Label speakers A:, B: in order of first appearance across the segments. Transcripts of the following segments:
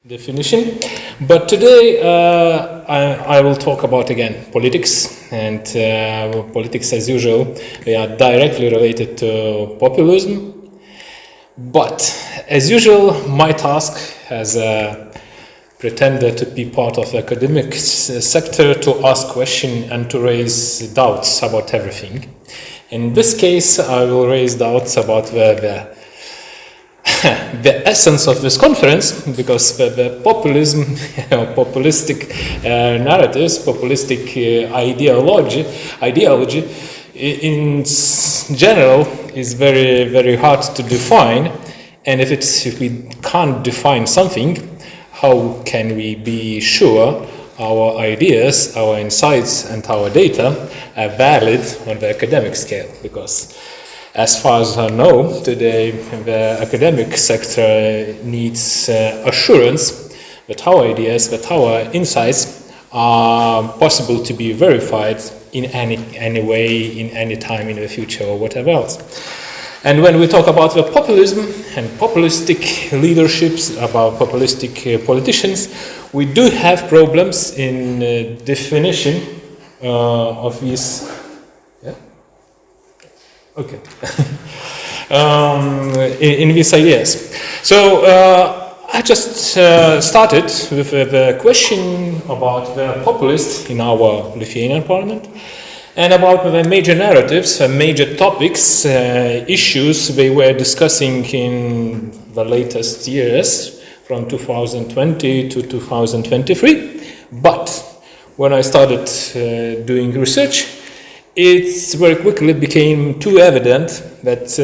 A: definition. But today I will talk about again politics, and politics as usual they are directly related to populism. But as usual, my task as a pretender to be part of the academic sector to ask questions and to raise doubts about everything. In this case, I will raise doubts about the essence of this conference, because the populism, populistic narratives, populistic ideology in general is very, very hard to define. And if we can't define something, how can we be sure our ideas, our insights, and our data are valid on the academic scale? Because as far as I know, today the academic sector needs assurance that our ideas, that our insights are possible to be verified in any way, in any time in the future or whatever else. And when we talk about the populism and populistic leaderships, about populistic politicians, we do have problems in definition of these. Okay. in these ideas. So I just started with the question about the populists in our Lithuanian parliament, and about the major narratives, major topics, issues they were discussing in the latest years, from 2020 to 2023. But when I started doing research, it very quickly became too evident that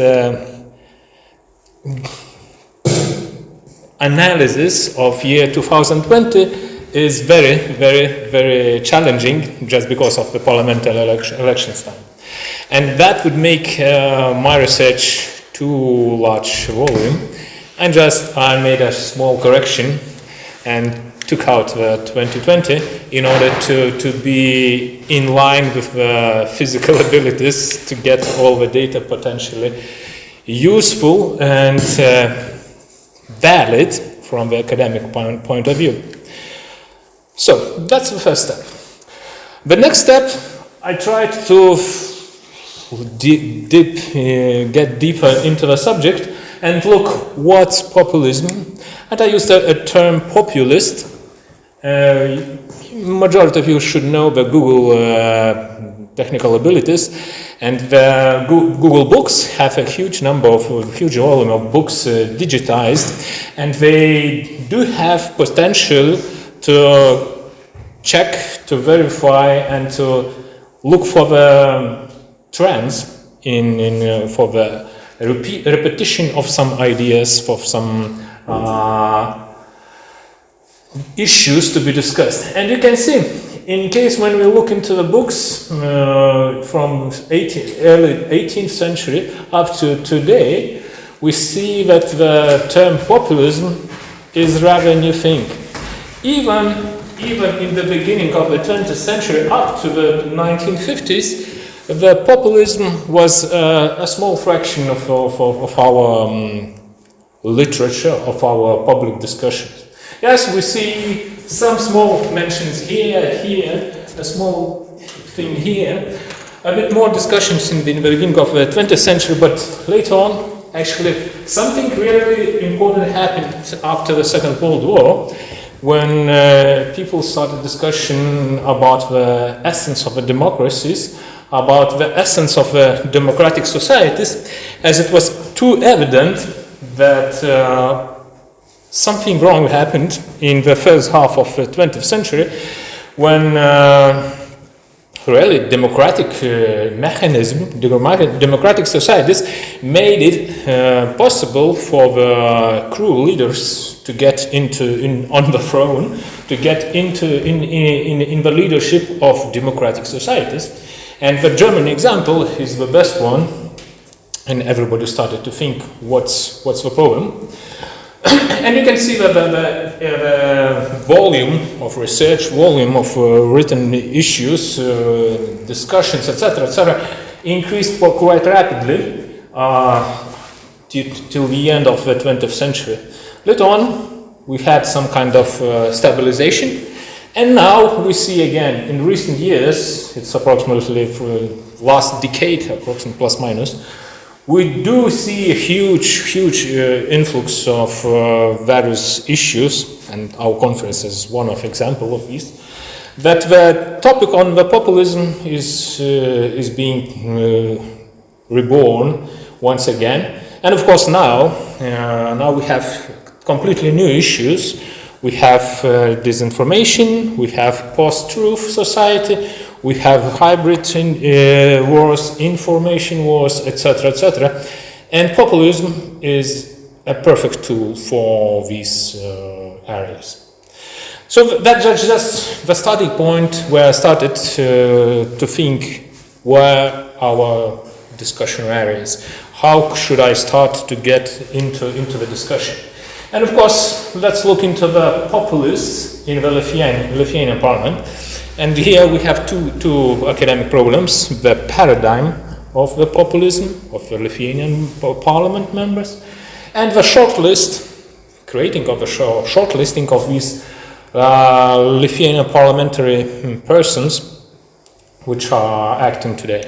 A: analysis of year 2020 is very, very, very challenging, just because of the parliamentary elections time. And that would make my research too large volume. And I made a small correction and took out the 2020 in order to be in line with the physical abilities to get all the data potentially useful and valid from the academic point of view. So that's the first step. The next step, I tried to get deeper into the subject and look what's populism. And I used a term populist. Majority of you should know the Google technical abilities, and the Google Books have a huge volume of books digitized, and they do have potential to check, to verify, and to look for the trends for the repetition of some ideas, for some issues to be discussed. And you can see, in case when we look into the books from early 18th century up to today, we see that the term populism is rather new thing. Even in the beginning of the 20th century up to the 1950s, the populism was a small fraction of our literature, of our public discussions. Yes, we see some small mentions here, a small thing here, a bit more discussions in the beginning of the 20th century, but later on, actually, something really important happened after the Second World War, when people started discussion about the essence of the democracies, about the essence of the democratic societies, as it was too evident that something wrong happened in the first half of the 20th century, when really democratic democratic societies made it possible for the crew leaders to get on the throne, to get in the leadership of democratic societies. And the German example is the best one, and everybody started to think, what's the problem? And you can see that the volume of research, volume of written issues, discussions, etc., increased quite rapidly till the end of the 20th century. Later on, we had some kind of stabilization. And now we see again, in recent years, it's approximately for last decade, approximately plus minus, we do see a huge influx of various issues, and our conference is one of example of these, that the topic on the populism is being reborn once again. And of course now we have completely new issues. We have disinformation, we have post-truth society, we have hybrid wars, information wars, etc., etc. And populism is a perfect tool for these areas. So that's just the starting point where I started to think where our discussion areas. How should I start to get into the discussion? And of course, let's look into the populists in the Lithuanian parliament. And here we have two academic problems: the paradigm of the populism of the Lithuanian parliament members, and the creating of the shortlisting of these Lithuanian parliamentary persons which are acting today.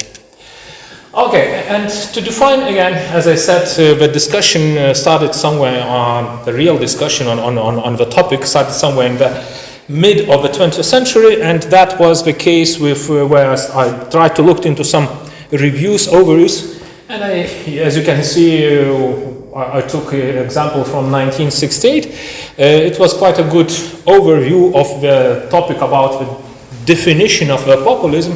A: Okay, and to define again, as I said, the discussion started somewhere the real discussion on the topic started somewhere in the mid of the 20th century, and that was the case with where I tried to look into some overviews, and as you can see, I took an example from 1968. It was quite a good overview of the topic about the definition of the populism.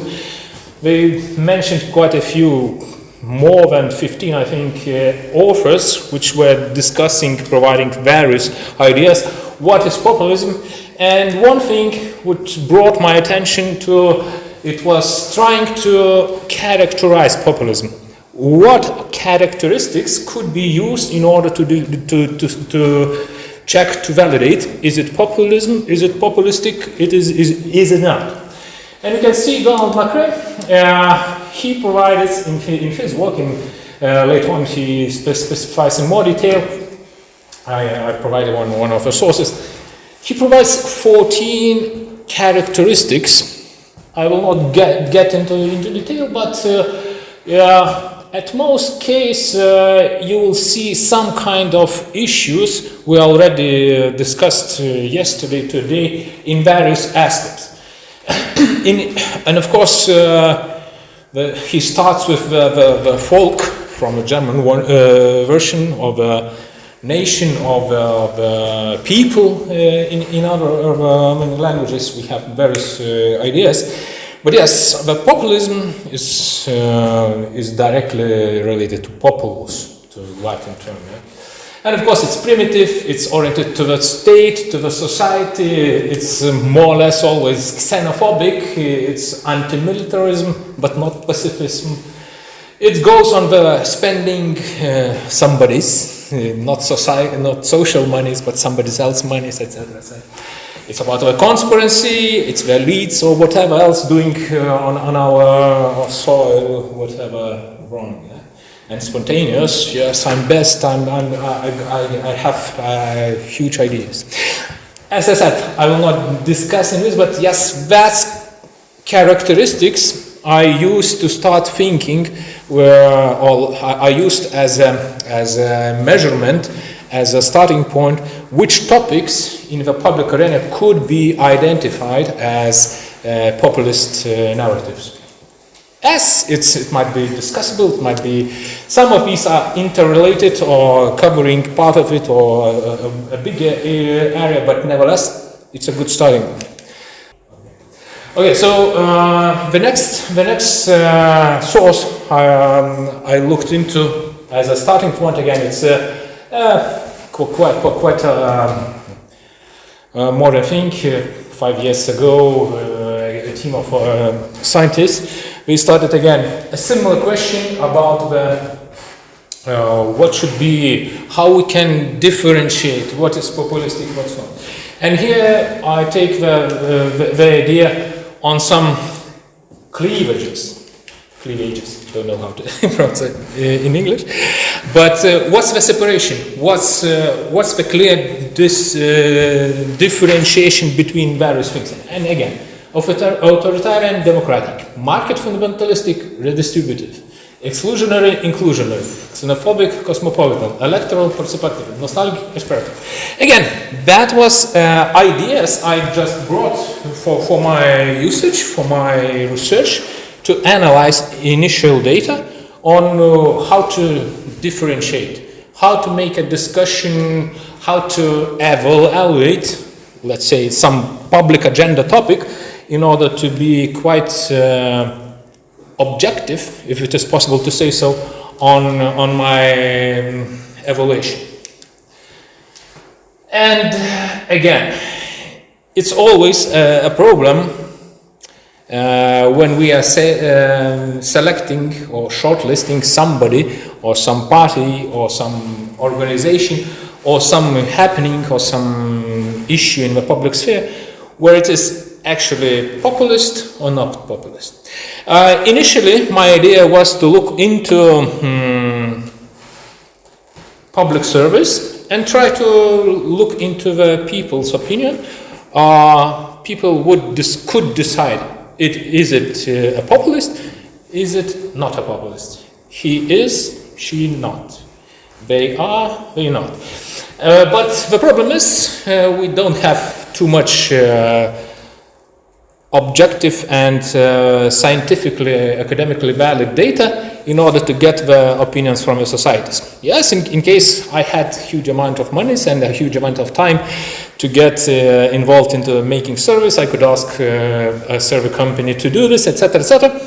A: They mentioned quite a few, more than 15, I think, authors which were discussing, providing various ideas. What is populism? And one thing which brought my attention to it was trying to characterize populism. What characteristics could be used in order to check, to validate? Is it populism? Is it populistic? Is it not? And you can see Donald Macrae, he provided in his work, later on he specifies in more detail, I provided one of the sources, he provides 14 characteristics. I will not get into detail, but at most case you will see some kind of issues we already discussed yesterday, today, in various aspects. And of course, he starts with the folk, from the German version of the nation, of the people. In other languages, we have various ideas. But yes, the populism is directly related to populus, to Latin term. Yeah? And of course, it's primitive, it's oriented to the state, to the society, it's more or less always xenophobic, it's anti-militarism, but not pacifism. It goes on the spending somebody's, not social monies, but somebody else's monies, etc. It's about the conspiracy, it's the elites or whatever else doing on our soil, whatever wrong. Yeah? And spontaneous, yes, I'm best, I have huge ideas. As I said, I will not discuss in this, but yes, that's characteristics I used to start thinking, or I used as a measurement, as a starting point, which topics in the public arena could be identified as populist narratives. Yes, it might be discussable, it might be, some of these are interrelated or covering part of it or a bigger area, but nevertheless, it's a good starting point. Okay, so the next source I looked into as a starting point, again, it's quite a modern thing. 5 years ago, a team of scientists, we started again a similar question about what should be, how we can differentiate what is populistic, what's not. And here I take the idea on some cleavages cleavages. Don't know how to pronounce it in English. But what's the separation? What's the clear differentiation between various things? And again, authoritarian, democratic, market fundamentalistic, redistributive, exclusionary, inclusionary, xenophobic, cosmopolitan, electoral, participative, nostalgic, aspirative. Again, that was ideas I just brought for my usage, for my research, to analyze initial data on how to differentiate, how to make a discussion, how to evaluate, let's say, some public agenda topic in order to be quite objective, if it is possible to say so, on my evaluation. And again, it's always a problem when we are selecting or shortlisting somebody or some party or some organization or some happening or some issue in the public sphere where it is actually populist or not populist. Initially, my idea was to look into public service and try to look into the people's opinion. People could decide, is it a populist, is it not a populist? He is, she not. They are, they not. But the problem is we don't have too much objective and scientifically, academically valid data in order to get the opinions from the societies. Yes, in case I had huge amount of money and a huge amount of time to get involved into making surveys, I could ask a survey company to do this, etc., etc.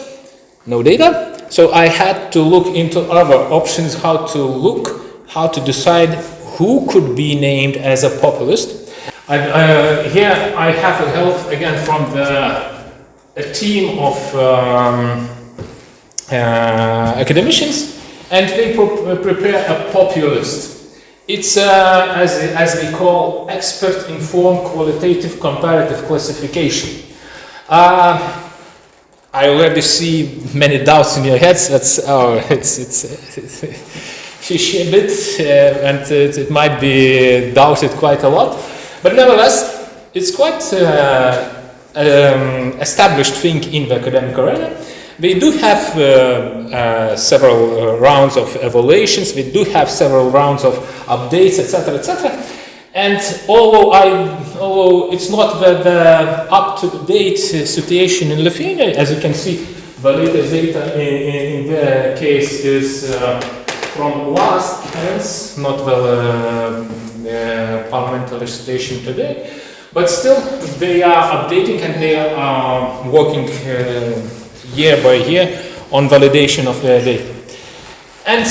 A: No data. So I had to look into other options, how to decide who could be named as a populist. Here I have a help again from a team of academicians, and they prepare a populist. It's as we call expert-informed qualitative comparative classification. I already see many doubts in your heads. That's it's fishy a bit, and it might be doubted quite a lot. But nevertheless, it's quite established thing in the academic arena. We do have several rounds of evaluations. We do have several rounds of updates, etc., etc. And although it's not the up-to-date situation in Lithuania, as you can see, the latest data in the case is from last hence, not the parliamentary situation today, but still they are updating and they are working year by year on validation of their data. And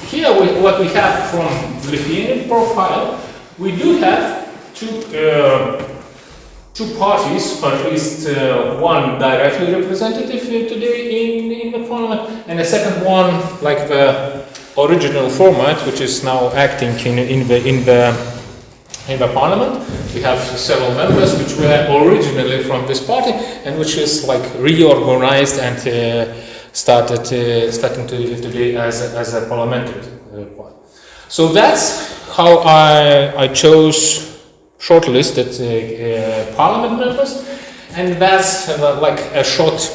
A: here what we have from Lithuanian profile, we do have two parties, or at least one directly representative today in the parliament, and a second one like the original format, which is now acting in the parliament. We have several members which were originally from this party and which is like reorganized and starting today as a parliamentary party. So that's how I chose shortlisted parliament members, and that's like a short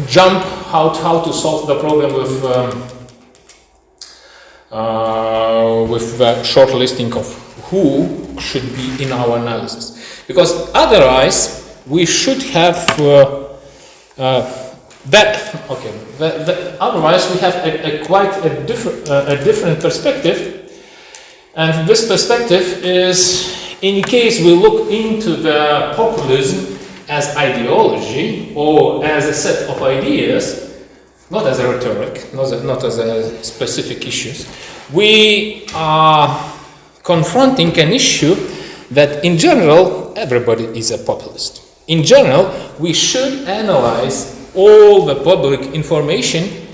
A: jump how to solve the problem with the shortlisting of who should be in our analysis, because otherwise we should have otherwise we have quite a different perspective. And this perspective is, in case we look into the populism as ideology or as a set of ideas, not as a rhetoric, not as a specific issues, we are confronting an issue that in general everybody is a populist. In general, we should analyze all the public information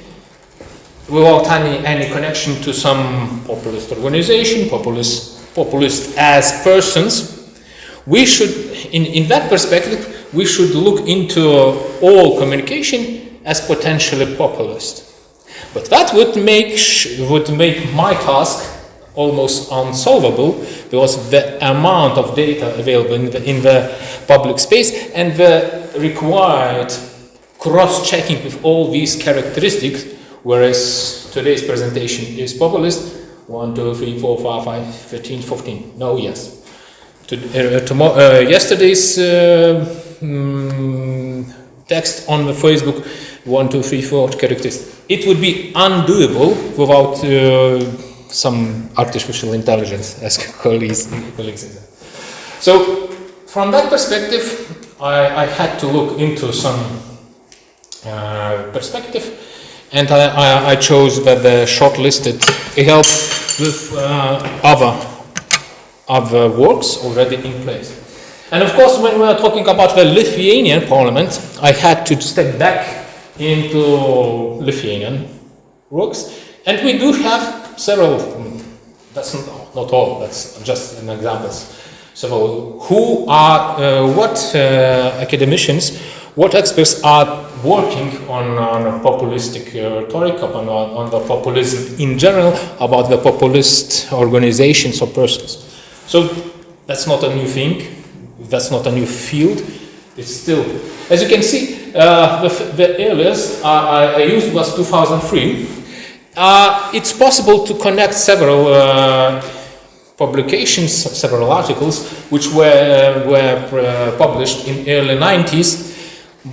A: without any connection to some populist organization, populist as persons. We should, in that perspective, we should look into all communication as potentially populist. But that would make my task almost unsolvable, because the amount of data available in the public space and the required cross-checking with all these characteristics, whereas today's presentation is populist, 1, 2, 3, 4, 5, 5, 13, 14. No, yes. Yesterday's text on the Facebook, 1, 2, 3, 4 characteristics. It would be undoable without some artificial intelligence, as colleagues say. So, from that perspective, I had to look into some perspective, and I chose the shortlisted help with other works already in place. And of course, when we are talking about the Lithuanian parliament, I had to step back into Lithuanian works, and we do have several, that's not all, that's just an example. So who are, what academicians, what experts are working on populistic rhetoric, on the populism in general, about the populist organizations or persons. So that's not a new thing, that's not a new field, it's still, as you can see, the earliest I used was 2003. It's possible to connect several publications, several articles, which were published in early 90s,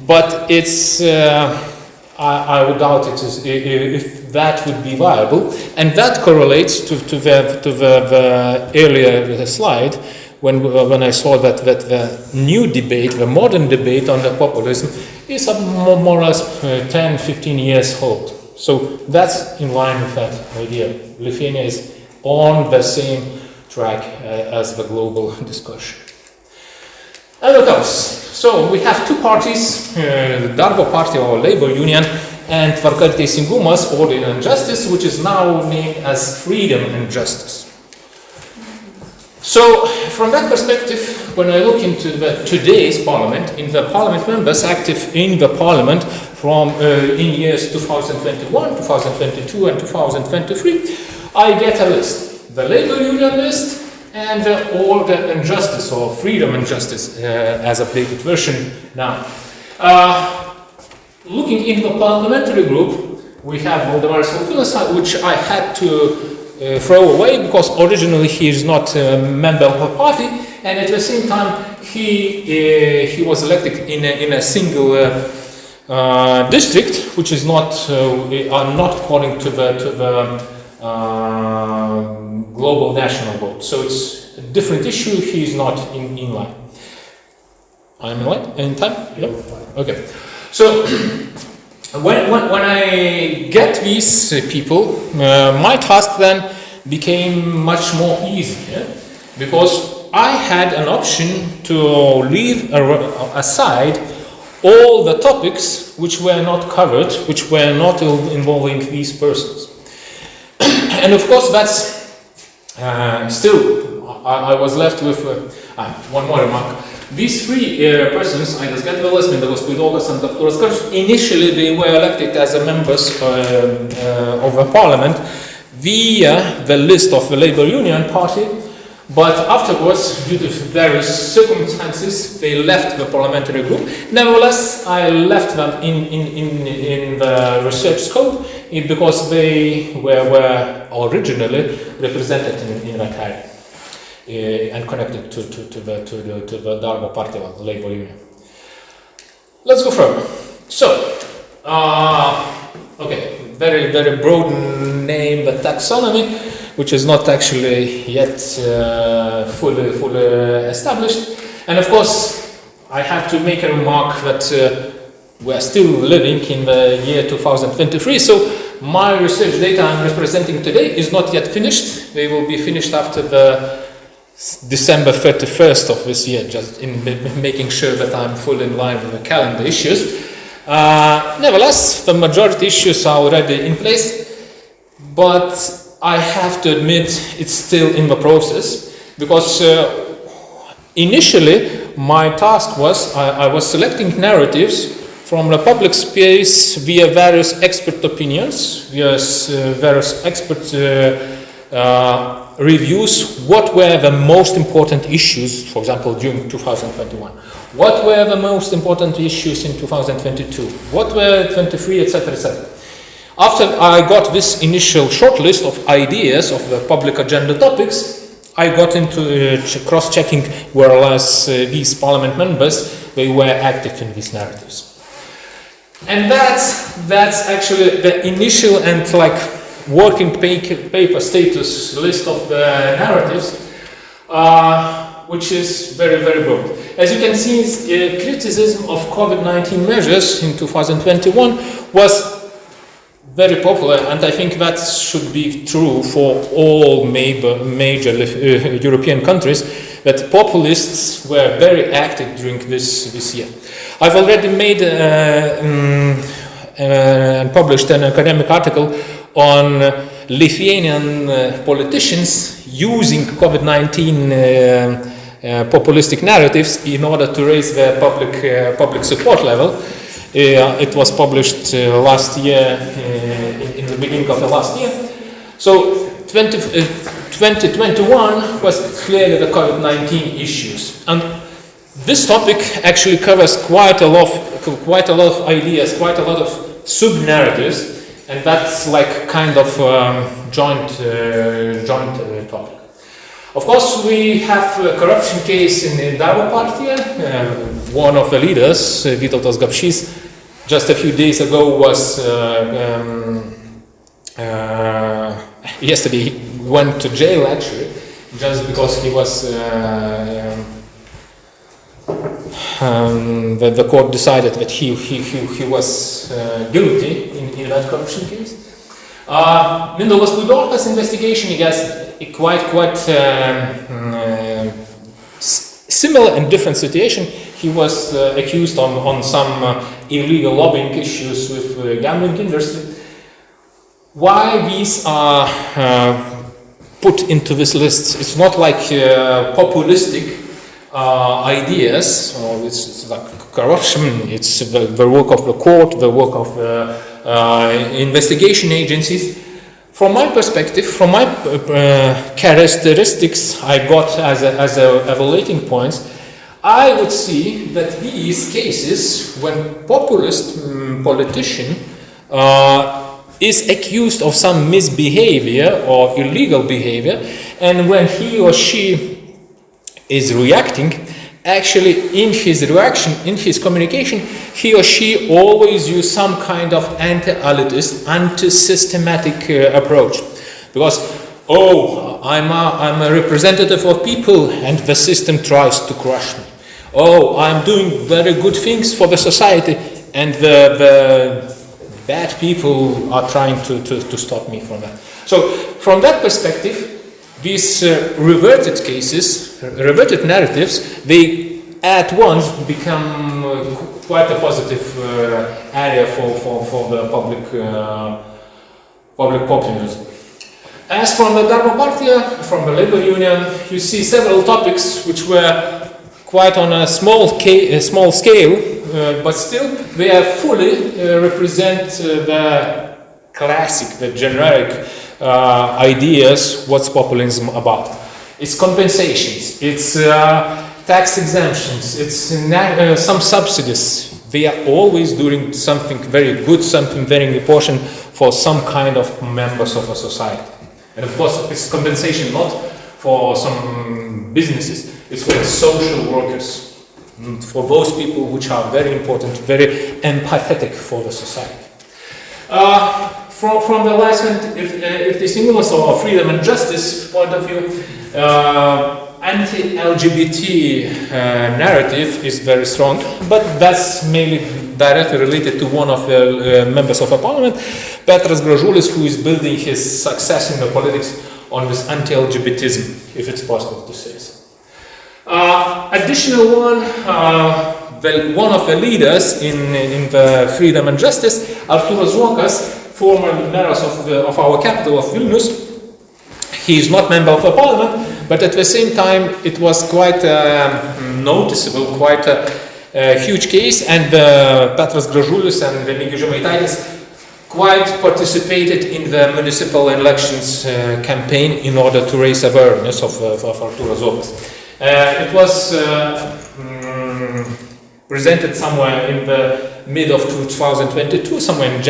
A: but it's I would doubt if that would be viable, and that correlates to the earlier slide when I saw that the new debate, the modern debate on the populism, is more or less 10-15 years old. So that's in line with that idea. Lithuania is on the same track as the global discussion. And what else? So we have two parties, the Darbo Party or Labor Union, and Tvarka ir Teisingumas, Order and Justice, which is now named as Freedom and Justice. So from that perspective, when I look into today's parliament, in the parliament members active in the parliament from in years 2021, 2022 and 2023, I get a list. The Labor Union list and the Order and Justice, or Freedom and Justice as updated version now. Looking into the parliamentary group, we have Liutauras Ulevičius, which I had to throw away because originally he is not a member of a party, and at the same time he was elected in a single district, which is not according to the global national vote. So it's a different issue. He is not in line. I'm in time? Yep. Okay. So when I get these people, my task then became much more easy, because I had an option to leave aside all the topics which were not covered, which were not involving these persons. And of course that's still, I was left with one more remark. These three persons, Aidas Gedvilas, Mindaugas Puidokas and Artūras Karčius, initially they were elected as members of the parliament via the list of the Labour Union Party, but afterwards, due to various circumstances, they left the parliamentary group. Nevertheless, I left them in the research scope because they were originally represented in that area. And connected to the Darbo Party or the Labour Union. Let's go further. So, okay, very broad name, but taxonomy, which is not actually yet fully established. And of course, I have to make a remark that we are still living in the year 2023. So my research data I'm representing today is not yet finished. They will be finished after the December 31st of this year, just in making sure that I'm fully in line with the calendar issues. Nevertheless, the majority issues are already in place, but I have to admit it's still in the process, because initially my task was, I was selecting narratives from the public space via various expert opinions, via various expert reviews. What were the most important issues, for example, during 2021? What were the most important issues in 2022? What were 23, etc., etc. After I got this initial short list of ideas of the public agenda topics, I got into cross-checking whereas these parliament members, they were active in these narratives. And that's actually the initial and like working paper status list of the narratives, which is very, very broad. As you can see, criticism of COVID-19 measures in 2021 was very popular, and I think that should be true for all major European countries, that populists were very active during this year. I've already made and published an academic article on Lithuanian politicians using COVID-19 populistic narratives in order to raise their public support level. It was published last year, in the beginning of the last year. So 2021 was clearly the COVID-19 issues, and this topic actually covers quite a lot of ideas, quite a lot of sub-narratives, and that's like kind of joint topic. Of course, we have a corruption case in the Darbo Partija. One of the leaders, Liutauras Ulevičius, just a few days ago was yesterday he went to jail actually, just because he was the court decided that he was guilty in that corruption case. Mindaugas Liutauras investigation, I guess, quite similar and different situation. He was accused on some illegal lobbying issues with gambling industry. Why these are put into this list? It's not like populistic ideas, or it's like corruption. It's the work of the court, the work of investigation agencies. From my perspective, from my characteristics I got as evaluating points, I would see that these cases, when populist politician is accused of some misbehavior or illegal behavior, and when he or she is reacting, actually in his reaction, in his communication, he or she always use some kind of anti-elitist, anti-systematic approach. Because, oh, I'm a representative of people and the system tries to crush me. Oh, I'm doing very good things for the society and the bad people are trying to stop me from that. So, from that perspective, these reverted cases, reverted narratives, they at once become quite a positive area for the public populism. As from the Darbo Partija, from the labor union, you see several topics which were quite on a small scale, but still they are fully represent the classic, the generic ideas, what's populism about. It's compensations, it's tax exemptions, it's some subsidies. They are always doing something very good, something very important for some kind of members of a society. And of course, it's compensation not for some businesses, it's for the social workers, for those people which are very important, very empathetic for the society. From the last one, if the stimulus or freedom and justice point of view, anti-LGBT narrative is very strong, but that's mainly directly related to one of the members of the parliament, Petras Gražulis, who is building his success in the politics on this anti-LGBTism, if it's possible to say so. Additional one, one of the leaders in the freedom and justice, Artūras Zuokas, former mayor of our capital of Vilnius. He is not member of the parliament,
B: but at the same time it was quite noticeable, quite a huge case, and Petras Gražulis and Remigijus Žemaitaitis quite participated in the municipal elections campaign in order to raise awareness of Artūras Zuokas. It was presented somewhere in the mid of 2022, somewhere in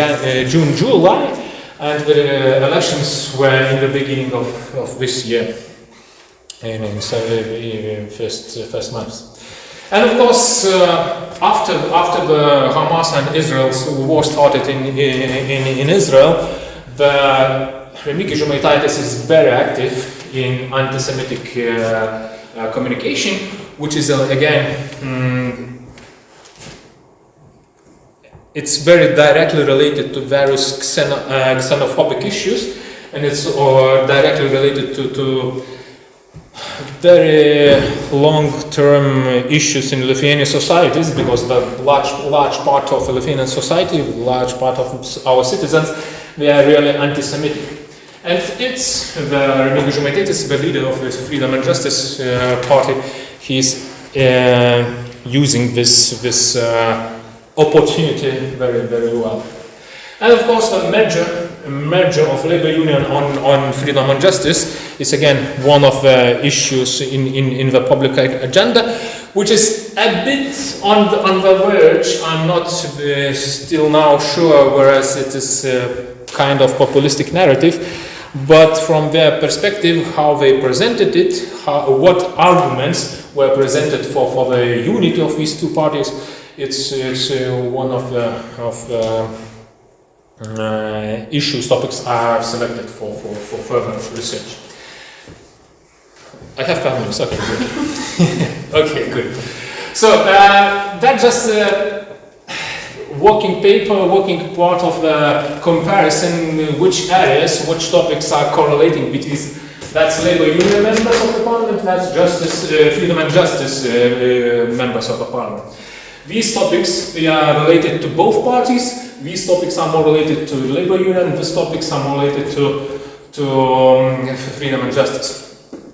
B: June, July, and the elections were in the beginning of this year, in first months. And of course, after the Hamas and Israel's war started in Israel, Remigijus Žemaitaitis is very active in anti-Semitic communication, which is again, it's very directly related to various xenophobic issues, and it's directly related to very long-term issues in Lithuanian societies, because the large part of Lithuanian society, large part of our citizens, they are really anti-Semitic. And it's Remigijus Žemaitaitis, the leader of the Freedom and Justice Party. He's using this opportunity very, very well. And of course, the merger of labor union on freedom and justice is again one of the issues in the public agenda, which is a bit on the verge. I'm not still now sure, whereas it is kind of populistic narrative, but from their perspective, how they presented it, what arguments were presented for the unity of these two parties, it's one of the topics I've selected for further research. I have 5 minutes, okay, good. Okay, good. So that's just working part of the comparison, which areas, which topics are correlating between, that's labor union members of the parliament, that's justice, freedom and justice members of the parliament. These topics, they are related to both parties. These topics are more related to labor union, these topics are more related to freedom and justice.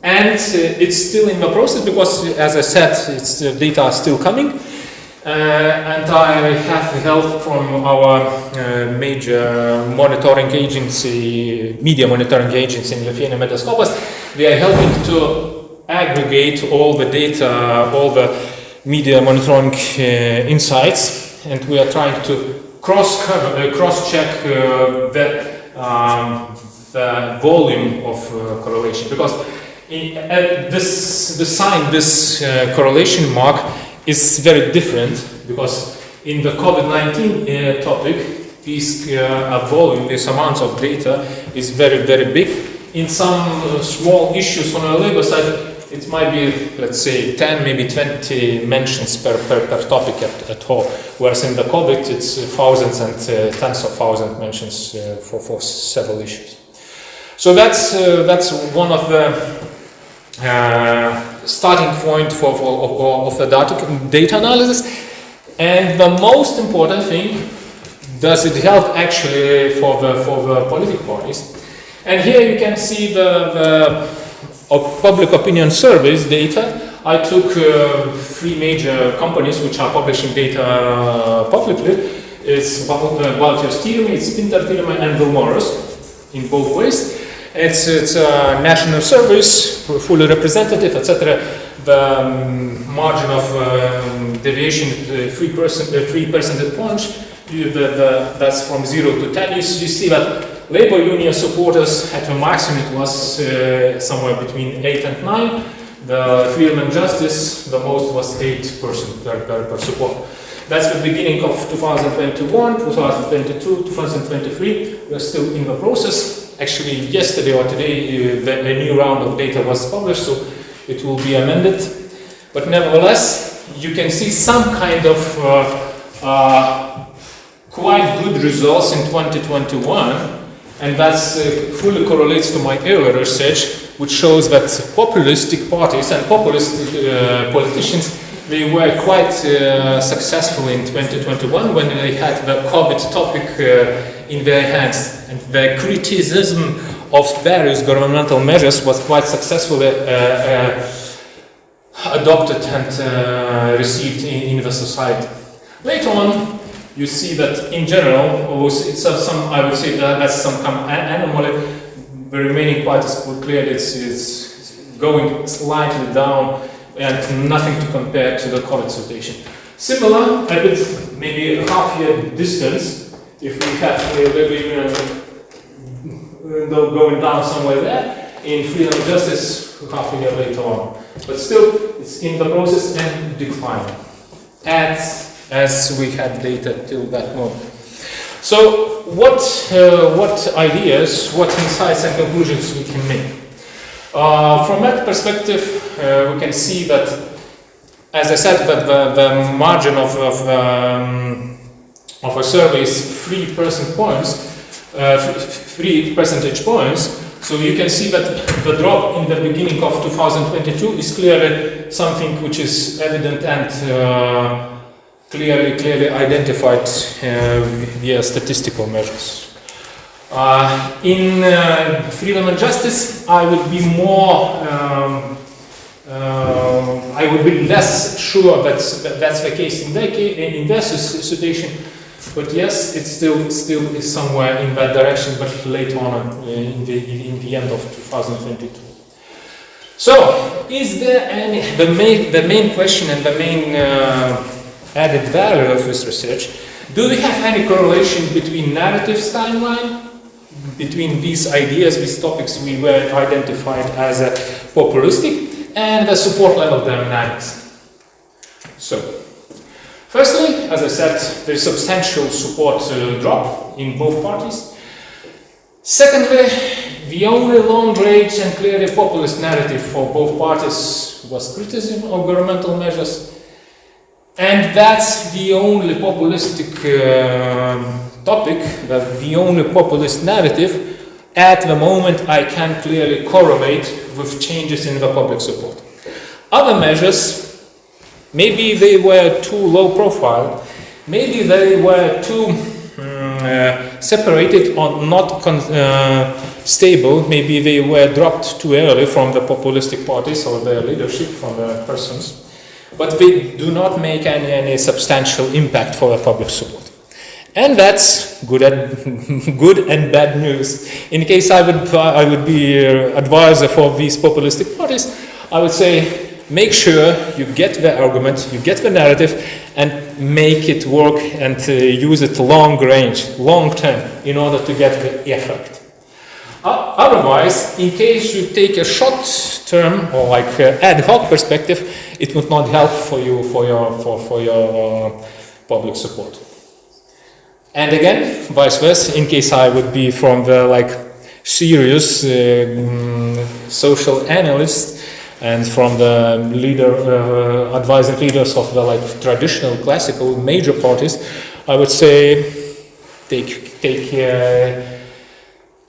B: And it's still in the process because, as I said, data are still coming. And I have help from our major monitoring agency, media monitoring agency in Lithuania, Mediaskopas. They are helping to aggregate all the data, all the media monitoring insights, and we are trying to cross-check the volume of correlation, because this correlation mark is very different, because in the COVID-19 topic, this volume, this amount of data is very, very big. In some small issues on the labor side, it might be, let's say, 10, maybe 20 mentions per topic at all, whereas in the COVID it's thousands and tens of thousands mentions for several issues. So that's one of the starting point of the data analysis. And the most important thing, does it help actually for the political parties? And here you can see the public opinion surveys data. I took 3 major companies which are publishing data publicly. It's Baltijos Tyrimai, it's Spinter Tyrimai, and Vilnius, in both ways. It's national surveys, fully representative, etc. The margin of deviation, 3 percentage points. That's from 0 to 10. You see that labor union supporters at the maximum it was somewhere between 8 and 9. The freedom and justice, the most was 8% per support. That's the beginning of 2021, 2022, 2023. We're still in the process. Actually, yesterday or today, a new round of data was published, so it will be amended. But nevertheless, you can see some kind of quite good results in 2021. And that fully correlates to my earlier research, which shows that populistic parties and populist politicians, they were quite successful in 2021 when they had the COVID topic in their hands. And the criticism of various governmental measures was quite successfully adopted and received in the society. Later on, you see that in general, I would say that that's some kind of anomaly. The remaining part is clearly it's going slightly down and nothing to compare to the COVID situation. Similar, a bit, maybe a half-year distance, if we have going down somewhere there, in freedom and justice, half a year later on. But still, it's in the process and declining, as we had data till that moment. So, what ideas, what insights and conclusions we can make? From that perspective, we can see that, as I said, that the margin of a survey is 3 percentage points. So you can see that the drop in the beginning of 2022 is clearly something which is evident and clearly identified via statistical measures. In freedom and justice, I would be I would be less sure that that's the case in their situation. But yes, it still is somewhere in that direction, but later on in the end of 2022. So, is there any the main question and the main added value of this research? Do we have any correlation between narratives timeline, between these ideas, these topics we were identified as populistic, and the support level dynamics? So, firstly, as I said, there is substantial support drop in both parties. Secondly, the only long-range and clearly populist narrative for both parties was criticism of governmental measures. And that's the only populistic topic, the only populist narrative at the moment I can clearly correlate with changes in the public support. Other measures, maybe they were too low profile, maybe they were too separated or not stable, maybe they were dropped too early from the populistic parties or their leadership, from the persons. But they do not make any substantial impact for the public support. And that's good and bad news. In case I would be advisor for these populistic parties, I would say make sure you get the argument, you get the narrative, and make it work and use it long range, long term, in order to get the effect. Otherwise, in case you take a short term or like ad hoc perspective, it would not help for you for your public support. And again, vice versa, in case I would be from the serious social analyst and from the advising leaders of the traditional classical major parties, I would say take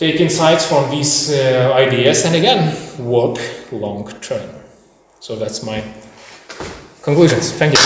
B: insights from these ideas and again work long term. So that's my conclusions. Thank you.